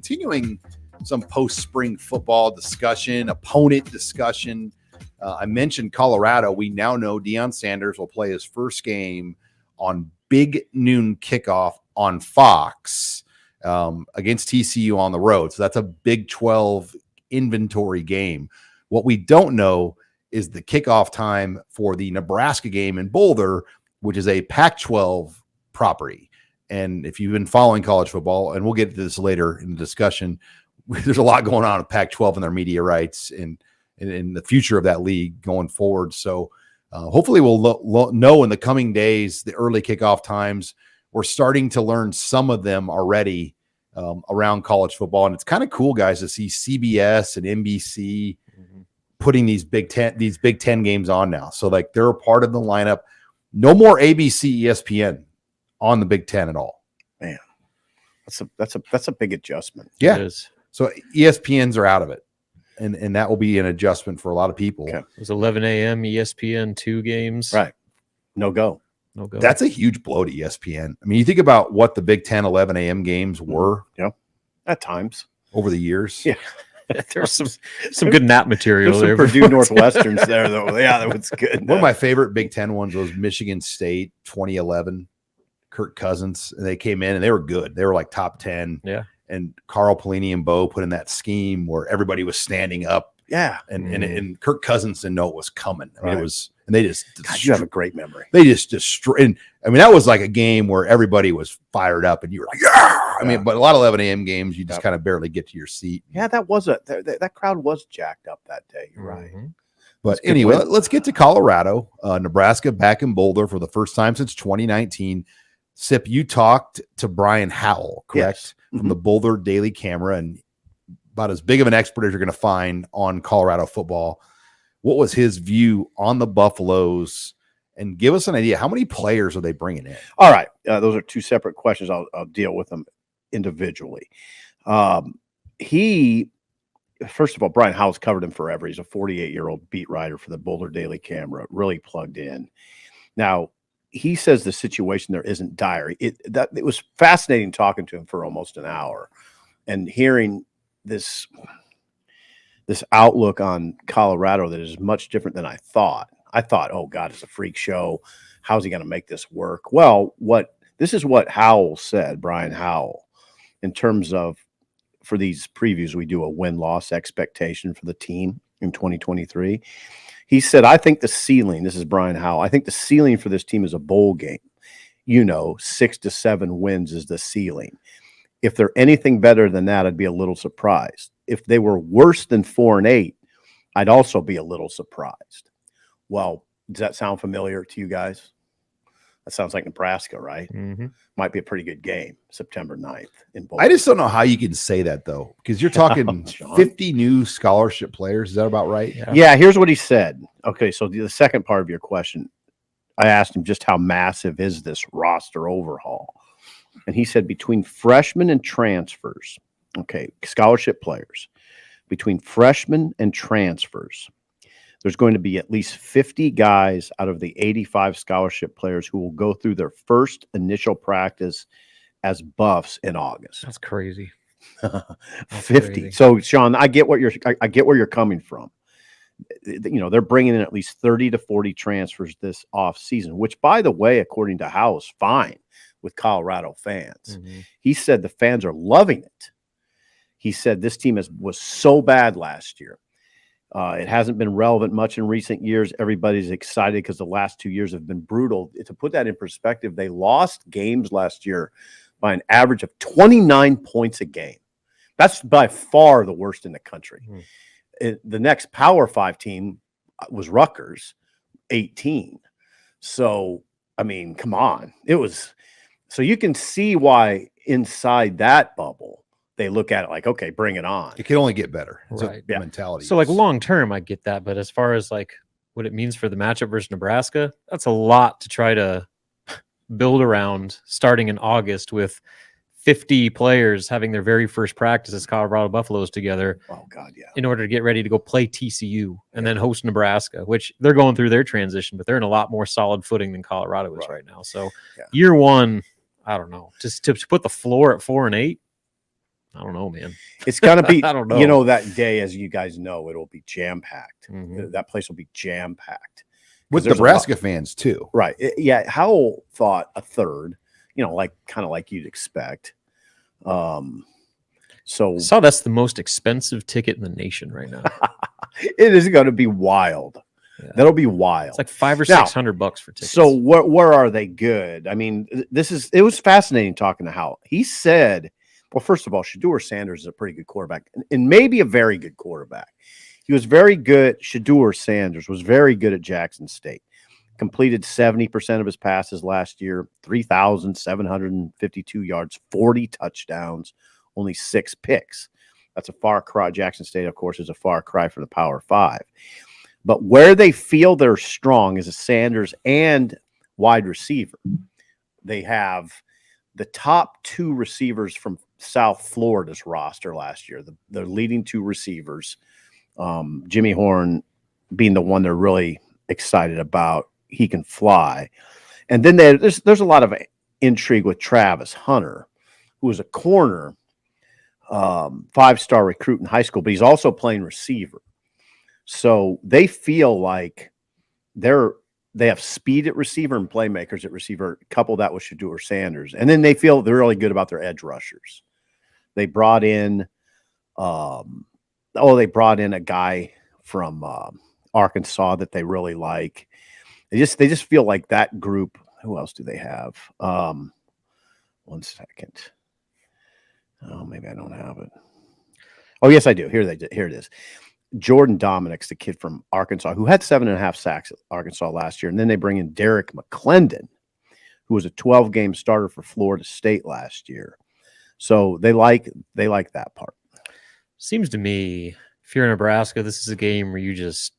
continuing some post-spring football discussion, opponent discussion. I mentioned Colorado. We now know Deion Sanders will play his first game on big noon kickoff on Fox against TCU on the road. So that's a Big 12 inventory game. What we don't know is the kickoff time for the Nebraska game in Boulder, which is a Pac-12 property. And if you've been following college football, and we'll get to this later in the discussion, there's a lot going on with Pac-12 and their media rights and in the future of that league going forward. So hopefully we'll know in the coming days the early kickoff times. We're starting to learn some of them already around college football. And it's kind of cool, guys, to see CBS and NBC putting these Big Ten games on now. So like they're a part of the lineup. No more ABC, ESPN on the Big Ten at all. Man, that's a big adjustment. Yeah. It is. So ESPNs are out of it. And that will be an adjustment for a lot of people. Okay. It was 11 a.m. ESPN 2 games. Right. No go. That's a huge blow to ESPN. I mean, you think about what the Big Ten 11 a.m. games were. Yeah. At times. Over the years. Yeah. There's some good nap material there. Purdue Northwesterns there, though. Yeah, that was good. One of my favorite Big Ten ones was Michigan State 2011. Kirk Cousins. And they came in and they were good. They were like top 10. Yeah. And Carl Pelini and Bo put in that scheme where everybody was standing up. Yeah. And Kirk Cousins didn't know it was coming. I mean, it was, and they just, God, you have a great memory. They just destroyed. And I mean, that was like a game where everybody was fired up and you were like, yeah. I mean, but a lot of 11 a.m. games, you just kind of barely get to your seat. Yeah, that crowd was jacked up that day. You're right. But anyway, let's get to Colorado, Nebraska back in Boulder for the first time since 2019. Sip, you talked to Brian Howell, correct? Yes. From the Boulder Daily Camera, and about as big of an expert as you're going to find on Colorado football. What was his view on the Buffaloes? And give us an idea. How many players are they bringing in? All right. Those are two separate questions. I'll deal with them individually. First of all, Brian Howell's covered him forever. He's a 48-year-old beat writer for the Boulder Daily Camera, really plugged in. Now, he says the situation there isn't dire. It was fascinating talking to him for almost an hour and hearing this outlook on Colorado that is much different than I thought. I thought, oh God, it's a freak show. How's he going to make this work? Well, this is what Howell said, Brian Howell, in terms of, for these previews, we do a win-loss expectation for the team in 2023. He said, I think the ceiling, this is Brian Howell, I think the ceiling for this team is a bowl game. 6 to 7 wins is the ceiling. If they're anything better than that, I'd be a little surprised. If they were worse than 4-8, I'd also be a little surprised. Well, does that sound familiar to you guys? That sounds like Nebraska, right? Mm-hmm. Might be a pretty good game, September 9th in Boulder. I just don't know how you can say that, though, because you're talking 50 new scholarship players. Is that about right? Yeah, here's what he said. Okay, so the second part of your question, I asked him just how massive is this roster overhaul? And he said between freshmen and transfers, okay, scholarship players, between freshmen and transfers, there's going to be at least 50 guys out of the 85 scholarship players who will go through their first initial practice as buffs in August. That's crazy. 50. Crazy. So, Sean, I get where you're coming from. They're bringing in at least 30 to 40 transfers this off season, which, by the way, according to Howe, is fine with Colorado fans. Mm-hmm. He said the fans are loving it. He said this team was so bad last year. It hasn't been relevant much in recent years. Everybody's excited because the last 2 years have been brutal. To put that in perspective, they lost games last year by an average of 29 points a game. That's by far the worst in the country. The next Power 5 team was Rutgers, 18. So, I mean, come on. So you can see why inside that bubble, they look at it like, okay, bring it on. It can only get better. Right. The mentality. So, like, long term, I get that. But as far as, like, what it means for the matchup versus Nebraska, that's a lot to try to build around starting in August with 50 players having their very first practice as Colorado Buffaloes together. Oh, God, yeah. In order to get ready to go play TCU and then host Nebraska, which they're going through their transition, but they're in a lot more solid footing than Colorado is right now. So, year one, I don't know. Just to put the floor at 4-8, I don't know, man. It's going to be, I don't know. you know, that day, as you guys know, it'll be jam-packed. Mhm. That place will be jam-packed. With Nebraska fans too. Right. Yeah. Howell thought a third, you know, kind of like you'd expect. So I saw that's the most expensive ticket in the nation right now. it is going to be wild. Yeah. That'll be wild. It's like $500 or Now, $600 for tickets. So where are they good? I mean, it was fascinating talking to Howell. He said, well, first of all, Shedeur Sanders is a pretty good quarterback and maybe a very good quarterback. He was very good. Shedeur Sanders was very good at Jackson State. Completed 70% of his passes last year, 3,752 yards, 40 touchdowns, only 6 picks. That's a far cry. Jackson State, of course, is a far cry from the Power 5. But where they feel they're strong is a Sanders and wide receiver. They have the top 2 receivers from South Florida's roster last year, the leading 2 receivers, Jimmy Horn being the one they're really excited about. He can fly. And then there's a lot of intrigue with Travis Hunter, who is a corner, 5-star recruit in high school, but he's also playing receiver. So they feel like they have speed at receiver and playmakers at receiver. Couple that with Shedeur Sanders, and then they feel they're really good about their edge rushers. They brought in, they brought in a guy from Arkansas that they really like. They just feel like that group. Who else do they have? 1 second. Oh, maybe I don't have it. Oh, yes, I do. Here it is. Jordan Dominic's the kid from Arkansas who had 7.5 sacks at Arkansas last year. And then they bring in Derek McClendon, who was a 12-game starter for Florida State last year. So they like that part. Seems to me, if you're in Nebraska, this is a game where you just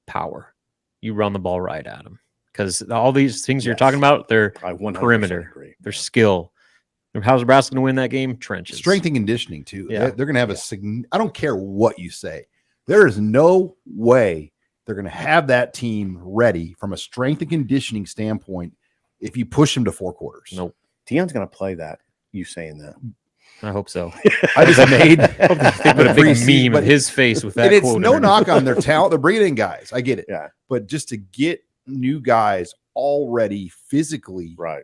power. You run the ball right at them. Because all these things you're talking about, they're perimeter. Agree. They're skill. How's Nebraska going to win that game? Trenches. Strength and conditioning, too. Yeah. They're going to have I don't care what you say. There is no way they're going to have that team ready from a strength and conditioning standpoint if you push them to 4 quarters. Nope. Deion's going to play that. You saying that? I hope so. I just made they put a big meme of his face with that. And it's quote no underneath. knock on their talent. They're bringing in guys. I get it. Yeah. But just to get new guys already physically Right.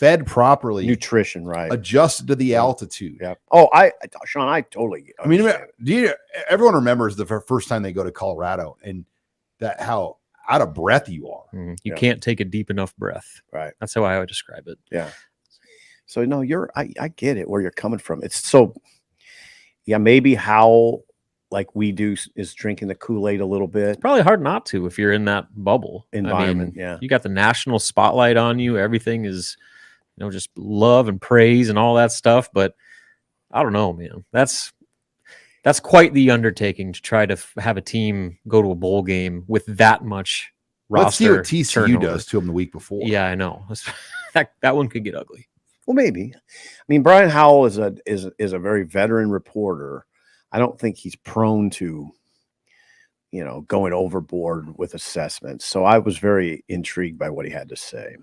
fed properly, Nutrition, right. adjusted to the altitude. Yeah. Oh, Sean, I totally. I mean, understand. everyone remembers the first time they go to Colorado and how out of breath you are. You can't take a deep enough breath. Right. That's how I would describe it. Yeah. So no, I get it where you're coming from. It's so, yeah, maybe how like we do is drinking the Kool-Aid a little bit. Probably hard not to if you're in that bubble Environment. I mean, you got the national spotlight on you. Everything is, just love and praise and all that stuff. But I don't know, man. That's quite the undertaking to try to have a team go to a bowl game with that much roster. Let's see what TCU turnover. does to them the week before. Yeah, I know. that one could get ugly. Well, maybe. I mean, Brian Howell is a very veteran reporter. I don't think he's prone to, going overboard with assessments. So I was very intrigued by what he had to say.